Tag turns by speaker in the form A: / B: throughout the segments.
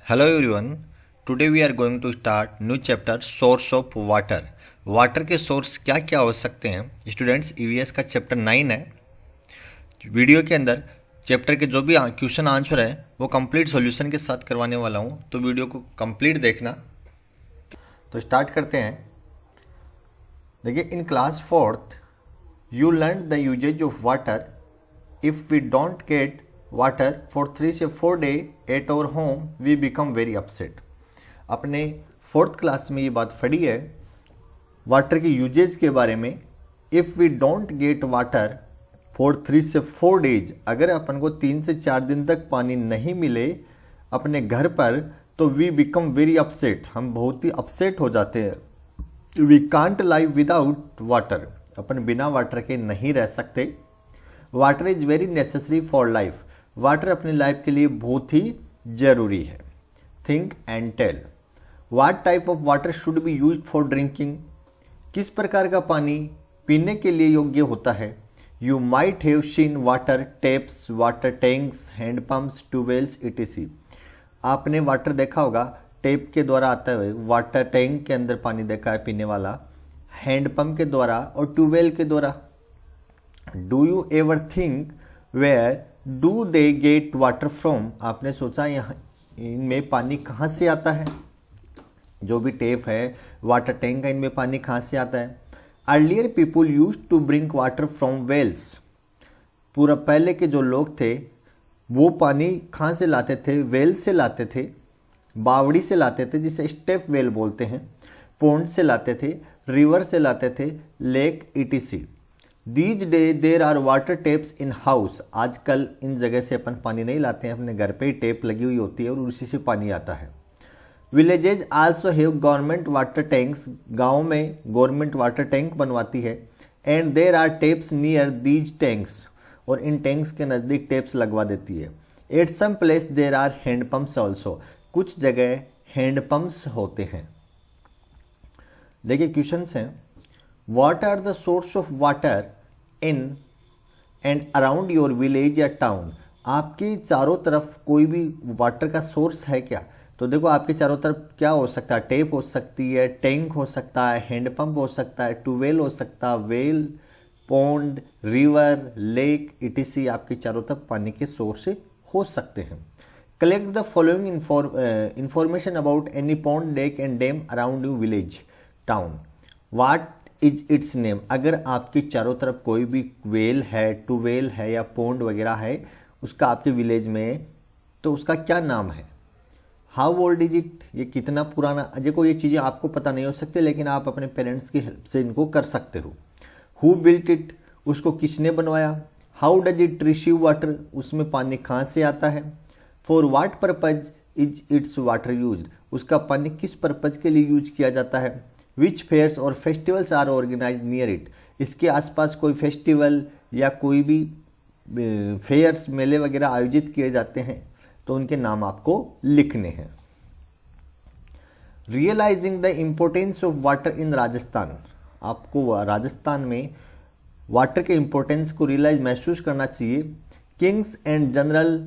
A: Hello everyone. Today we are going to start new chapter source of water. Water के source क्या क्या हो सकते हैं स्टूडेंट्स। ईवीएस का चैप्टर 9 है। वीडियो के अंदर चैप्टर के जो भी क्वेश्चन आंसर है वो कंप्लीट सॉल्यूशन के साथ करवाने वाला हूँ, तो वीडियो को कंप्लीट देखना। तो स्टार्ट करते हैं। देखिए, in class 4th you learn the uses of water. If we don't get water for 3 से 4 day at our home we become very upset. अपने 4th क्लास में ये बात पढ़ी है वाटर के यूजेज के बारे में। If we don't get water for 3 से 4 डेज, अगर अपन को 3 से 4 दिन तक पानी नहीं मिले अपने घर पर, तो वी बिकम वेरी अपसेट, हम बहुत ही अपसेट हो जाते हैं। We can't live without water, अपन बिना वाटर के नहीं रह सकते। Water is very necessary for life, water अपनी लाइफ के लिए बहुत ही जरूरी है। Think and tell, what type of water should be used for drinking, किस प्रकार का पानी पीने के लिए योग्य होता है। You might have seen water taps, water tanks, handpumps, tubewells etc। आपने वाटर देखा होगा टैप के द्वारा आता है, वाटर टैंक के अंदर पानी देखा है पीने वाला, हैंडपम्प के द्वारा और ट्यूबवेल के द्वारा। Do you ever think where do they get water from, आपने सोचा यहाँ इनमें पानी कहाँ से आता है। जो भी टेप है वाटर टैंक का, इनमें पानी कहाँ से आता है। Earlier people use to bring water from wells, पूरा पहले के जो लोग थे वो पानी कहाँ से लाते थे, वेल से लाते थे, बावड़ी से लाते थे जिसे स्टेप वेल बोलते हैं, पॉन्ड से लाते थे, रिवर से लाते थे, lake etc। These day there are water taps in house, आजकल इन जगह से अपन पानी नहीं लाते हैं, अपने घर पे ही टेप लगी हुई होती है और उसी से पानी आता है। Villages also have government water tanks, गाँव में गवर्नमेंट वाटर टैंक बनवाती है। And there are taps near these tanks, और इन टैंक्स के नज़दीक टेप्स लगवा देती है। At some place there are handpumps also, कुछ जगह हैंडपम्प्स होते हैं। देखिए क्वेश्चंस हैं, what are the source of water in and around your village या टाउन, आपके चारों तरफ कोई भी वाटर का सोर्स है क्या। तो देखो आपके चारों तरफ क्या हो सकता है, टेप हो सकती है, टैंक हो सकता है, हैंडपंप हो सकता है, ट्यूबवेल हो सकता है, well, pond, river, lake etc। आपके चारों तरफ पानी के सोर्स हो सकते हैं। Collect the following information about any pond, lake and dam around you village town. What is it's name, अगर आपके चारों तरफ कोई भी वेल है, ट्यूबवेल है या पॉन्ड वगैरह है उसका आपके विलेज में, तो उसका क्या नाम है। हाउ ओल्ड इज इट, ये कितना पुराना। देखो ये चीज़ें आपको पता नहीं हो सकती, लेकिन आप अपने पेरेंट्स की हेल्प से इनको कर सकते हो। हु बिल्ट इट, उसको किसने बनवाया। How does it receive water, उसमें पानी कहाँ से आता है। For what purpose is it's water use, उसका पानी किस पर्पज के लिए यूज किया जाता है। विच फेयर्स और festivals are organise near it, इसके आसपास कोई फेस्टिवल या कोई भी फेयर्स, मेले वगैरह आयोजित किए जाते हैं, तो उनके नाम आपको लिखने हैं। Realising the importance of water in Rajasthan, आपको राजस्थान में वाटर के इम्पोर्टेंस को रियलाइज महसूस करना चाहिए। Kings and general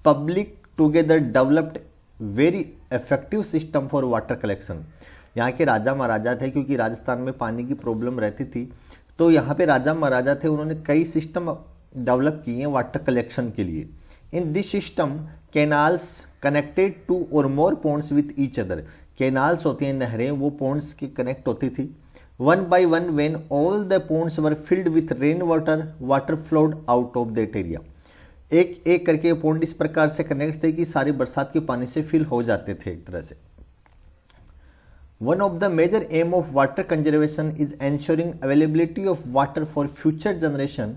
A: public together developed very effective system for water collection, यहाँ के राजा महाराजा थे, क्योंकि राजस्थान में पानी की प्रॉब्लम रहती थी, तो यहाँ पे राजा महाराजा थे, उन्होंने कई सिस्टम डेवलप किए हैं वाटर कलेक्शन के लिए। In this system canals connected to और more ponds with each other, canals होती हैं नहरें, वो पॉन्ड्स की कनेक्ट होती थी। One by one when all the ponds were filled with rain water, water flowed out of that area, एक एक करके पॉन्ड इस प्रकार से कनेक्ट थे कि सारे बरसात के पानी से फिल हो जाते थे एक तरह से। One of the major aim of water conservation is ensuring availability of water for future generation,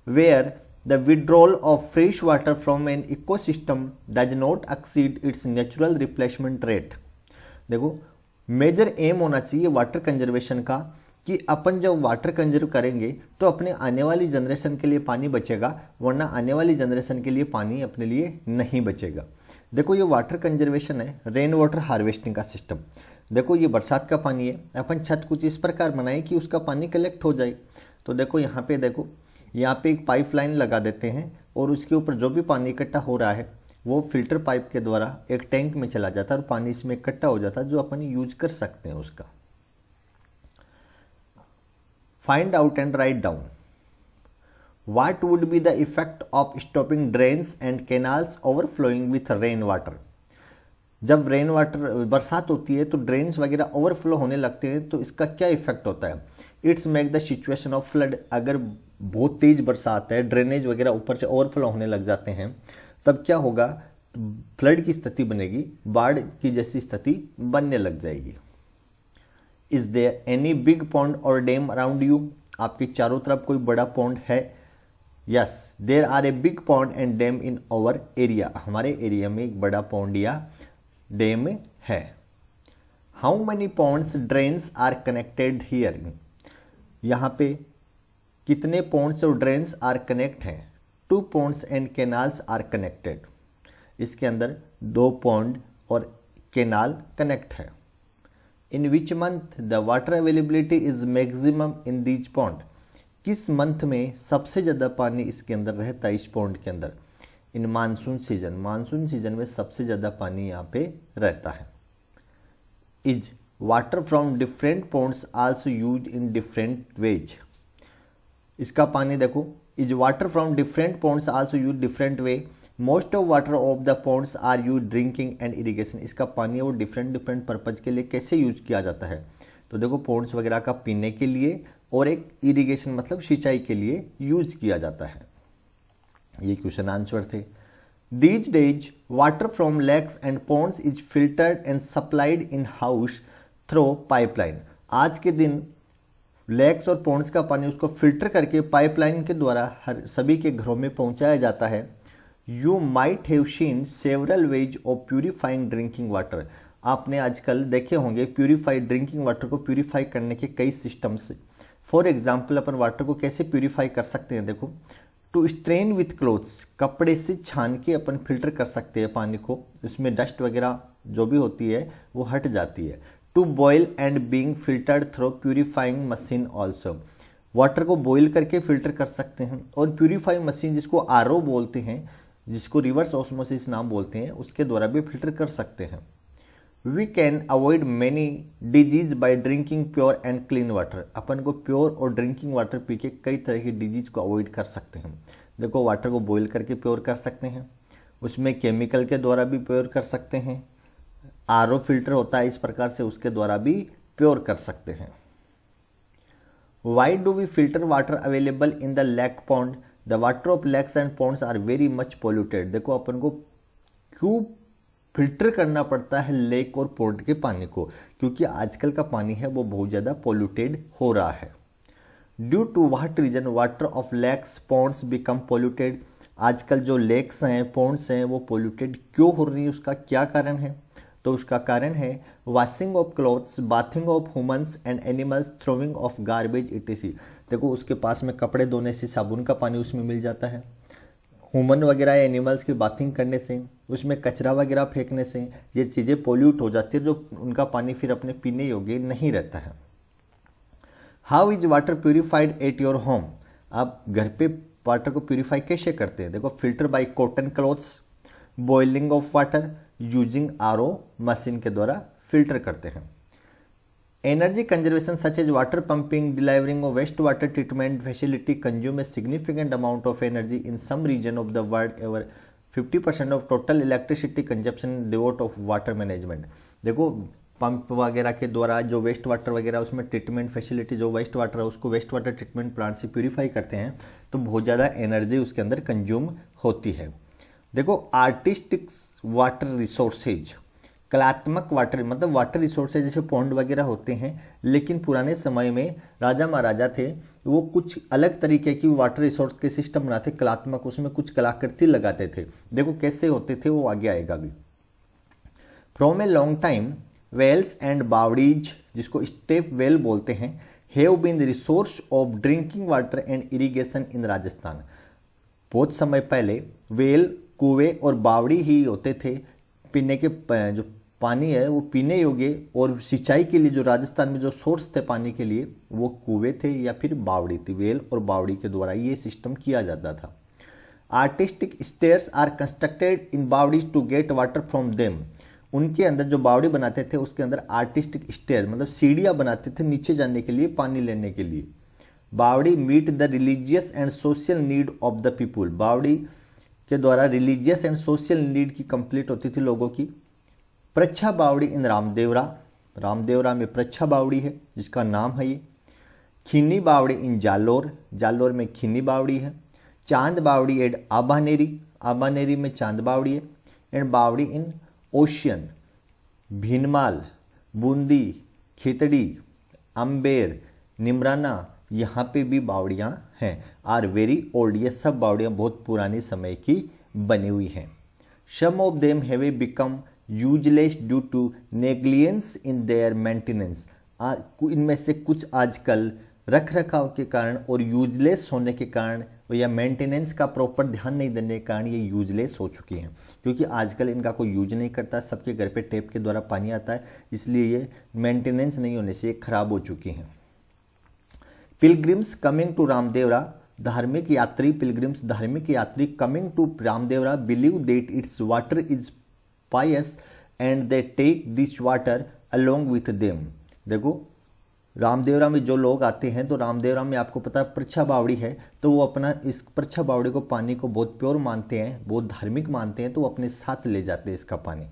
A: where the withdrawal of fresh water from an ecosystem does not exceed its natural replacement rate। देखो major M होना चाहिए water conservation का कि अपन जब water conserve करेंगे तो अपने आने वाली जनरेशन के लिए पानी बचेगा, वरना आने वाली जनरेशन के लिए पानी अपने लिए नहीं बचेगा। देखो ये वाटर कंजर्वेशन है, रेन वाटर हार्वेस्टिंग का सिस्टम। देखो ये बरसात का पानी है, अपन छत कुछ इस प्रकार बनाए कि उसका पानी कलेक्ट हो जाए। तो देखो यहाँ पे देखो, यहाँ पे एक पाइपलाइन लगा देते हैं और उसके ऊपर जो भी पानी इकट्ठा हो रहा है वो फिल्टर पाइप के द्वारा एक टैंक में चला जाता है और पानी इसमें इकट्ठा हो जाता है जो अपन यूज कर सकते हैं उसका। Find out and write down what would be the effect of stopping drains and canals overflowing with rain water. जब रेन वाटर बरसात होती है तो ड्रेन्स वगैरह ओवरफ्लो होने लगते हैं तो इसका क्या इफेक्ट होता है। It's make the situation of flood. अगर बहुत तेज बरसात है, ड्रेनेज वगैरह ऊपर से ओवरफ्लो होने लग जाते हैं, तब क्या होगा, फ्लड की स्थिति बनेगी, बाढ़ की जैसी स्थिति बनने लग जाएगी। Is there any big pond or dam around you. आपके चारों तरफ कोई बड़ा पॉन्ड है। Yes, there are a big pond and dam in our area. हमारे एरिया में एक बड़ा पॉन्ड या डैम है। How many ponds drains are connected here. यहाँ पे कितने पॉन्ड्स और ड्रेन्स आर कनेक्ट हैं। 2 ponds and canals are connected. इसके अंदर 2 पॉन्ड और कैनाल कनेक्ट है। In which month the water availability is maximum in these pond. किस मंथ में सबसे ज़्यादा पानी इसके अंदर रहता है, इस पॉन्ड के अंदर। In monsoon season. Monsoon season में सबसे ज़्यादा पानी यहाँ पे रहता है। Is water from different ponds also use in different ways. इसका पानी देखो, is water from different ponds also use different way. Most of water of the ponds are use drinking and irrigation. इसका पानी वो डिफरेंट पर्पज के लिए कैसे use किया जाता है। तो देखो, पॉन्ड्स वगैरह का पीने के लिए और एक इरिगेशन मतलब सिंचाई के लिए यूज किया जाता है। ये क्वेश्चन आंसर थे। These days, water from lakes and ponds is filtered and supplied in house through pipeline. आज के दिन लेक्स और पॉन्ड्स का पानी उसको फिल्टर करके पाइपलाइन के द्वारा हर सभी के घरों में पहुंचाया जाता है। You might have seen several ways of purifying drinking water. आपने आजकल देखे होंगे प्यूरिफाइड ड्रिंकिंग वाटर को प्यूरिफाई करने के कई systems. For example, upon water को कैसे प्यूरिफाई कर सकते हैं। देखो, टू स्ट्रेन विथ क्लोथ्स। कपड़े से छान के अपन फिल्टर कर सकते हैं पानी को, उसमें डस्ट वगैरह जो भी होती है वो हट जाती है। To boil and being filtered through purifying machine also. Water को बॉयल करके फिल्टर कर सकते हैं और प्यूरिफाइंग मशीन जिसको आरओ बोलते हैं, जिसको रिवर्स ऑस्मोसिस नाम बोलते हैं, उसके द्वारा भी फिल्टर कर सकते हैं। We can avoid many disease by drinking pure and clean water. अपन को प्योर और ड्रिंकिंग वाटर पी के कई तरह की डिजीज को अवॉइड कर सकते हैं। देखो, वाटर को बॉईल करके प्योर कर सकते हैं, उसमें केमिकल के द्वारा भी प्योर कर सकते हैं, आरओ फिल्टर होता है इस प्रकार से, उसके द्वारा भी प्योर कर सकते हैं। Why do we filter water available in the lake pond. The water of lakes and ponds are very much polluted. देखो, अपन को क्यों फिल्टर करना पड़ता है लेक और पॉन्ड के पानी को, क्योंकि आजकल का पानी है वो बहुत ज़्यादा पोल्यूटेड हो रहा है। Due to what reason water of lakes ponds become polluted. आजकल जो लेक्स हैं, पॉन्ड्स हैं, वो पोल्यूटेड क्यों हो रही है, उसका क्या कारण है। तो उसका कारण है washing of clothes, bathing of humans and animals, throwing of garbage etc.. देखो, उसके पास में कपड़े धोने से साबुन का पानी उसमें मिल जाता है। ह्यूमन वगैरह एनिमल्स की बाथिंग करने से, उसमें कचरा वगैरह फेंकने से ये चीज़ें पोल्यूट हो जाती है, जो उनका पानी फिर अपने पीने योग्य नहीं रहता है। How is water purified at your home. आप घर पे वाटर को प्यूरिफाई कैसे करते हैं। देखो, filter by cotton cloths, boiling of water, using RO machine के द्वारा फिल्टर करते हैं। Energy conservation such as water pumping, delivering of waste water treatment facility consume a significant amount of energy in some region of the world. Over 50% of total electricity consumption devote of water management. देखो, pump वगैरह के द्वारा जो waste water वगैरह उसमें treatment facility, जो waste water है उसको वेस्ट वाटर ट्रीटमेंट प्लांट से प्यूरिफाई करते हैं, तो बहुत ज़्यादा एनर्जी उसके अंदर कंज्यूम होती है। देखो, आर्टिस्टिक वाटर रिसोर्सेज, कलात्मक वाटर मतलब वाटर रिसोर्सेज जैसे पॉन्ड वगैरह होते हैं, लेकिन पुराने समय में राजा महाराजा थे, वो कुछ अलग तरीके की वाटर रिसोर्स के सिस्टम बनाते, कलात्मक, उसमें कुछ कलाकृति लगाते थे। देखो कैसे होते थे, वो आगे आएगा भी। From a long time wells and बावड़ीज, जिसको स्टेप वेल बोलते हैं, have been the resource of drinking water and irrigation in Rajasthan. बहुत समय पहले वेल, कुएं और बावड़ी ही होते थे, पीने के जो पानी है वो पीने योग्य, और सिंचाई के लिए जो राजस्थान में जो सोर्स थे पानी के लिए वो कुएं थे या फिर बावड़ी थी। वेल और बावड़ी के द्वारा ये सिस्टम किया जाता था। Artistic stairs are constructed in बावड़ीज to get water from them. उनके अंदर जो बावड़ी बनाते थे उसके अंदर आर्टिस्टिक स्टेयर मतलब सीढ़ियाँ बनाते थे नीचे जाने के लिए, पानी लेने के लिए। Baori meet the religious and social need of the people. बावड़ी के द्वारा रिलीजियस एंड सोशल नीड की कंप्लीट होती थी लोगों की। प्रच्छा बावड़ी इन रामदेवरा, रामदेवरा में प्रच्छा बावड़ी है जिसका नाम है ये। खीनी बावड़ी इन जालोर, जालोर में खीनी बावड़ी है। चांद बावड़ी एड आबानेरी, आबानेरी में चांद बावड़ी है। एंड बावड़ी इन ओशियन, भीनमाल, बूंदी, खेतड़ी, अम्बेर, निमराना, यहाँ पे भी बावड़ियाँ हैं। आर वेरी ओल्ड, ये सब बावड़ियाँ बहुत पुराने समय की बनी हुई हैं। Some of them have become useless due to negligence in their maintenance. इनमें से कुछ आजकल रख रखाव के कारण और यूजलेस होने के कारण या मेंटेनेंस का प्रॉपर ध्यान नहीं देने के कारण ये यूजलेस हो चुकी हैं, क्योंकि आजकल इनका कोई यूज नहीं करता, सबके घर पे टैप के द्वारा पानी आता है, इसलिए ये मेंटेनेंस नहीं होने से ये खराब हो चुकी हैं। पिलग्रिम्स कमिंग टू रामदेवरा, धार्मिक यात्री, पिलग्रिम्स धार्मिक यात्री coming to Ramdevra believe that its water is pious and they take this water along with them. देखो रामदेवरा में जो लोग आते हैं तो रामदेवरा में आपको पता है प्रच्छा बावड़ी है, तो वो अपना इस प्रच्छा बावड़ी को पानी को बहुत प्योर मानते हैं, बहुत धार्मिक मानते हैं, तो वो अपने साथ ले जाते हैं इसका पानी।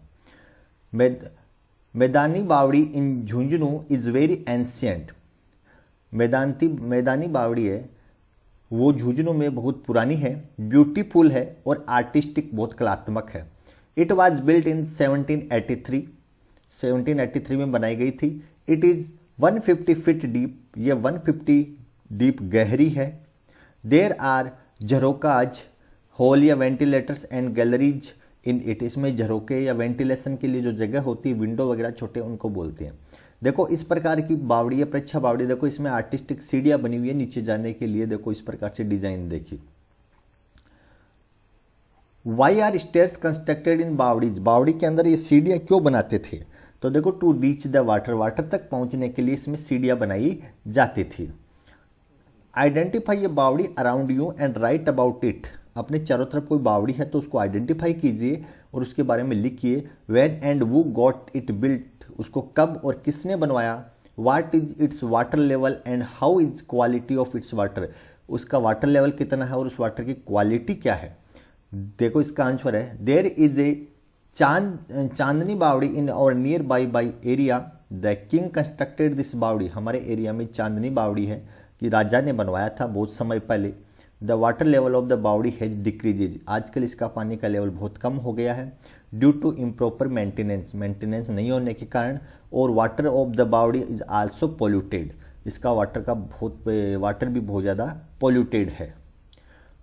A: मैदानी बावड़ी इन झुंझुनू इज वेरी एंशियंट। मैदानी बावड़ी है वो झुंझुनू में बहुत पुरानी है, ब्यूटीफुल है और आर्टिस्टिक बहुत कलात्मक है। इट वॉज बिल्ट इन 1783, 1783 में बनाई गई थी। इट इज़ 150 फीट डीप, ये 150 डीप गहरी है। देर आर झरोकाज होल या ventilators and galleries in it. इसमें झरोके या वेंटिलेशन के लिए जो जगह होती है, विंडो वगैरह छोटे, उनको बोलते हैं। देखो इस प्रकार की बावड़ी है प्रच्छा बावड़ी, देखो इसमें आर्टिस्टिक सीढ़ियाँ बनी हुई है नीचे जाने के लिए, देखो इस प्रकार से डिजाइन देखिए। Why are stairs constructed in बावड़ीज, बावड़ी के अंदर ये सीढ़ियाँ क्यों बनाते थे? तो देखो to reach the water, water तक पहुंचने के लिए इसमें सीढ़ियाँ बनाई जाती थी। आइडेंटिफाई ए बावड़ी around you and right about it. अपने चारों तरफ कोई बावड़ी है तो उसको आइडेंटिफाई कीजिए और उसके बारे में लिखिए। व्हेन एंड वो गॉट इट बिल्ट, उसको कब और किसने बनवाया। What is it's water level and how is quality of its water, उसका वाटर लेवल कितना है और उस वाटर की क्वालिटी क्या है। देखो इसका आंसर है देयर इज ए चांदनी बावड़ी इन और near by area the king constructed this बावड़ी। हमारे एरिया में चांदनी बावड़ी है कि राजा ने बनवाया था बहुत समय पहले। The water level of the बावड़ी हैज डिक्रीजेज, आजकल इसका पानी का लेवल बहुत कम हो गया है due to improper maintenance, maintenance नहीं होने के कारण। और water of the baori is also polluted, इसका वाटर भी बहुत ज़्यादा पोल्यूटेड है।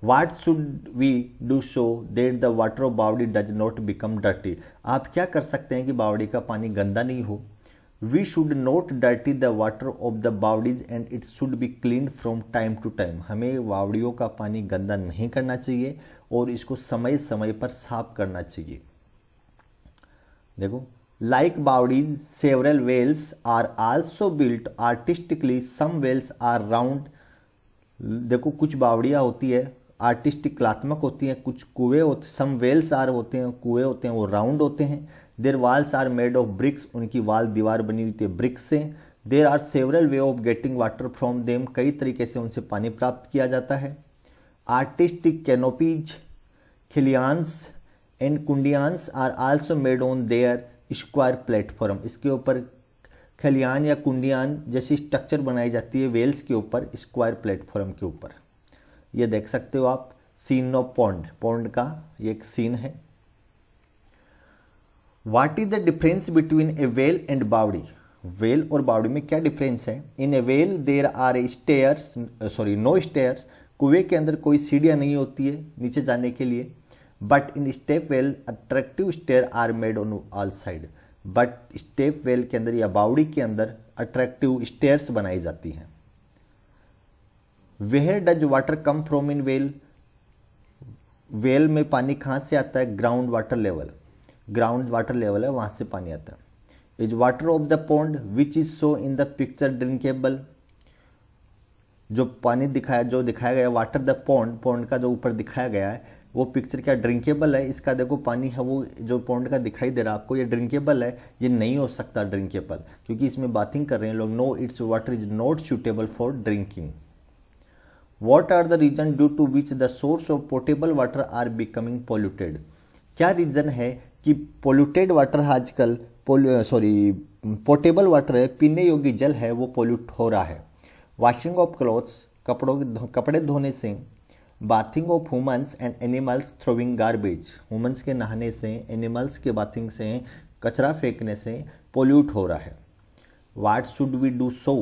A: What should we do so that the water of बावड़ी does not become dirty? आप क्या कर सकते हैं कि बावड़ी का पानी गंदा नहीं हो। We should not dirty the water of the बावड़ीज and it should be cleaned from time to time. हमें बावड़ियों का पानी गंदा नहीं करना चाहिए और इसको समय समय पर साफ करना चाहिए। देखो like बावड़ीज several wells are also built artistically, some wells are round। देखो कुछ बावड़ियाँ होती है आर्टिस्टिक कलात्मक होती हैं, कुछ कुएँ होते, सम वेल्स आर होते हैं, कुएँ होते हैं वो राउंड होते हैं। Their walls are made of bricks, उनकी वाल दीवार बनी हुई थी ब्रिक्स से। There are several way of getting water from them, कई तरीके से उनसे पानी प्राप्त किया जाता है। आर्टिस्टिक कैनोपीज, खिलियान्स एंड कुंडियान्स are also made on their square platform, इसके ऊपर खलियान या कुंडियान जैसी स्ट्रक्चर बनाई जाती है वेल्स के ऊपर, स्क्वायर प्लेटफॉर्म के ऊपर। ये देख सकते हो आप सीन ऑफ पॉन्ड, पॉन्ड का ये एक सीन है। What is the difference between a well and बावड़ी, वेल और बावड़ी में क्या डिफरेंस है। In a well there are a stairs, no stairs, कुएं के अंदर कोई सीढ़ियाँ नहीं होती है नीचे जाने के लिए। But in step well attractive stair are made on all side, but step well के अंदर या बावड़ी के अंदर अट्रैक्टिव स्टेयर्स बनाई जाती हैं। Where does water come from in well, well में पानी कहाँ से आता है। Ground water level, ground water level है वहाँ से पानी आता है। Is water of the pond which is so in the picture drinkable, जो पानी दिखाया गया वाटर द पॉन्ड, पॉन्ड का जो ऊपर दिखाया गया है वो पिक्चर क्या ड्रिंकेबल है, इसका देखो पानी है वो जो पॉन्ड का दिखाई दे रहा है आपको, ये ड्रिंकेबल है, ये नहीं हो सकता ड्रिंकेबल, क्योंकि इसमें बाथिंग कर रहे हैं लोग। No its water is not suitable for drinking. What are the reason due to which the source of portable water are becoming polluted. क्या रीजन है कि पोल्यूटेड वाटर आजकल पोर्टेबल वाटर है, पीने योग्य जल है, वो पोल्यूट हो रहा है। वॉशिंग ऑफ क्लॉथ्स, कपड़े धोने से, bathing of humans and animals throwing garbage, humans के नहाने से, एनिमल्स के बाथिंग से, कचरा फेंकने से पोल्यूट हो रहा है। What should we do so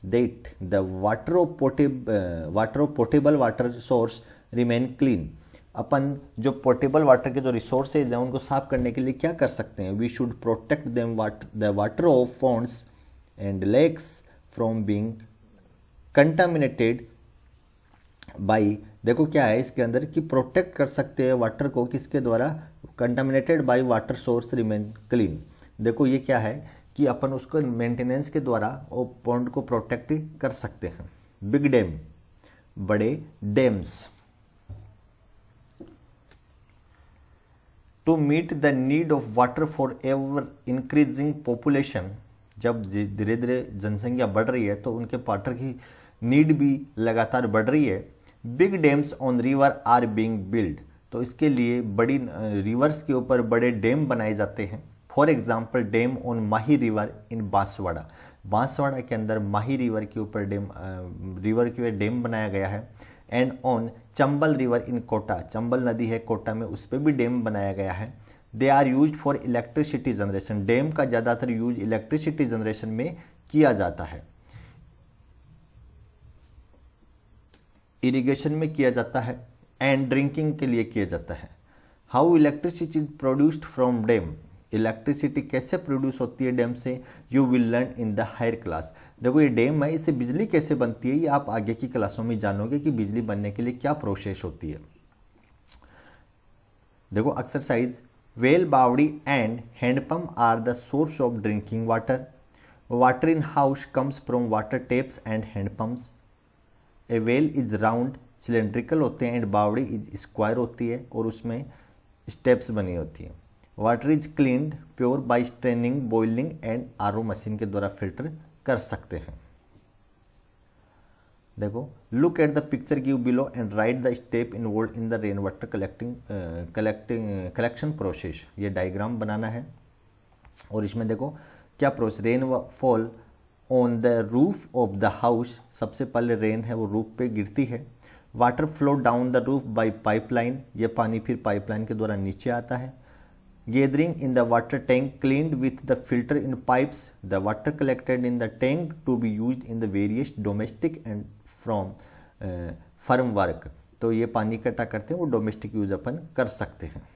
A: that the water of portable water source remain clean. अपन जो पोर्टेबल वाटर के जो रिसोर्सेज हैं उनको साफ करने के लिए क्या कर सकते हैं? We should protect them the water of ponds and lakes from being contaminated by, देखो क्या है इसके अंदर कि प्रोटेक्ट कर सकते हैं वाटर को किसके द्वारा? Contaminated by water source remain clean. देखो ये क्या है कि अपन उसको मेंटेनेंस के द्वारा वो पॉन्ड को प्रोटेक्ट कर सकते हैं। बिग डैम, बड़े dams, to meet the need of water for ever increasing population, जब धीरे धीरे जनसंख्या बढ़ रही है तो उनके वाटर की नीड भी लगातार बढ़ रही है। Big dams on river are being build, तो इसके लिए बड़ी रिवर्स के ऊपर बड़े डैम बनाए जाते हैं। For example dam on Mahi river in Banswara, Banswara के अंदर माही रिवर के ऊपर रिवर के डैम बनाया गया है। And on Chambal river in Kota, Chambal नदी है कोटा में, उस पर भी डैम बनाया गया है। They are use for electricity generation, dam का ज़्यादातर यूज इलेक्ट्रिसिटी जनरेशन में किया जाता है, इरिगेशन में किया जाता है, एंड ड्रिंकिंग के लिए किया जाता है। How electricity produced from dam, electricity कैसे प्रोड्यूस होती है डैम से? You will learn in the higher class. देखो ये डैम है, इससे बिजली कैसे बनती है ये आप आगे की क्लासों में जानोगे कि बिजली बनने के लिए क्या प्रोसेस होती है। देखो exercise, well, baori and handpump are the source of drinking water. Water in house comes from water taps and handpumps. A well is round, cylindrical होते हैं, एंड बावड़ी इज स्क्वायर होती है और उसमें स्टेप्स बनी होती है। Water is cleaned pure by straining, boiling and RO machine के द्वारा फिल्टर कर सकते हैं। देखो, look at the picture give below and write the step involve in the rain water collection process. ये डायग्राम बनाना है और इसमें देखो क्या process, rain fall on the roof of the house, सबसे पहले रेन है वो रूफ पे गिरती है। Water flow down the roof bye pipeline, ये पानी फिर पाइपलाइन के द्वारा नीचे आता है। Gathering in the water tank cleaned with the filter in pipes, the water collected in the tank to be used in the various domestic and from farm work. तो ये पानी इकट्ठा करते हैं वो डोमेस्टिक यूज अपन कर सकते हैं।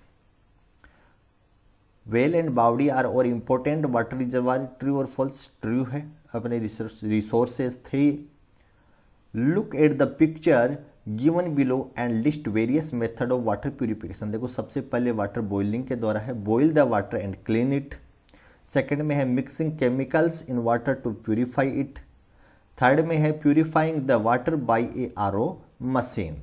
A: Well and baori are our important water reservoir, true or false? True है, अपने रिसोर्सेज थे। Look at the picture given below and list various method of water purification. देखो सबसे पहले वाटर बॉइलिंग के द्वारा है, boil the water and clean it. Second में है mixing chemicals in water to purify it. Third में है purifying the water by a RO machine.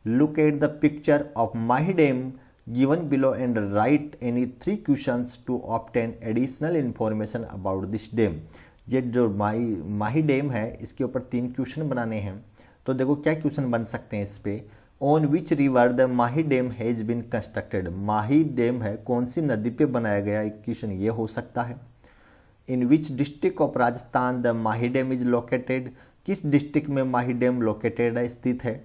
A: Look at the picture of Mahi dam given below and write any 3 questions to obtain additional information about this dam। ये जो माही dam है इसके ऊपर 3 question बनाने हैं। तो देखो क्या क्वेश्चन बन सकते हैं इस पे। On which river the Mahi dam has been constructed, Mahi dam है कौन सी नदी पे बनाया गया, एक क्वेश्चन ये हो सकता है। In which district of Rajasthan the Mahi dam is located, किस डिस्ट्रिक्ट में माही डैम लोकेटेड है, स्थित है।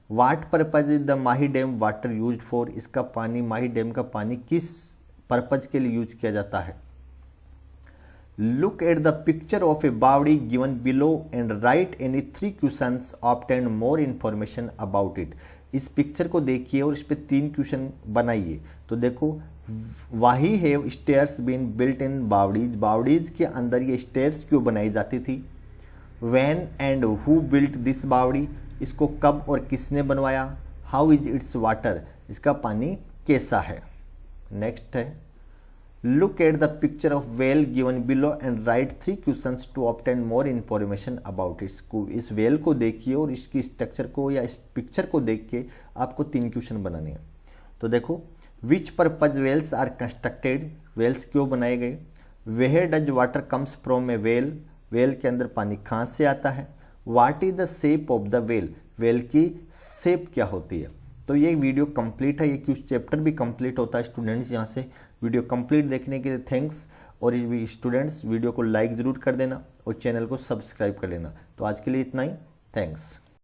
A: What purpose is the Mahi dam water use for, इसका पानी, माही डैम का पानी किस पर्पज के लिए यूज किया जाता है। Look at the picture of a baori given below and write any 3 questions obtain more information about it. इस पिक्चर को देखिए और इस पे 3 क्वेश्चन बनाइए। तो देखो, why have stairs been built in baoris, baoris के अंदर ये स्टेयर्स क्यों बनाई जाती थी। When and who built this baori, इसको कब और किसने बनवाया। हाउ इज इट्स वाटर, इसका पानी कैसा है। नेक्स्ट है look at the picture of well given below and write 3 questions to obtain more information about its. इस वेल को देखिए और इसकी स्ट्रक्चर को या इस पिक्चर को देख के आपको 3 क्वेश्चन बनाने हैं। तो देखो, which purpose wells are constructed, wells क्यों बनाए गए, where does water comes from a well, well के अंदर पानी कहाँ से आता है, what is the shape of the well, well की शेप क्या होती है। तो ये वीडियो कंप्लीट है, ये क्वेश्चन चैप्टर भी कंप्लीट होता है स्टूडेंट्स। यहाँ से वीडियो कंप्लीट देखने के लिए थैंक्स। और ये स्टूडेंट्स वीडियो को लाइक ज़रूर कर देना और चैनल को सब्सक्राइब कर लेना। तो आज के लिए इतना ही, थैंक्स।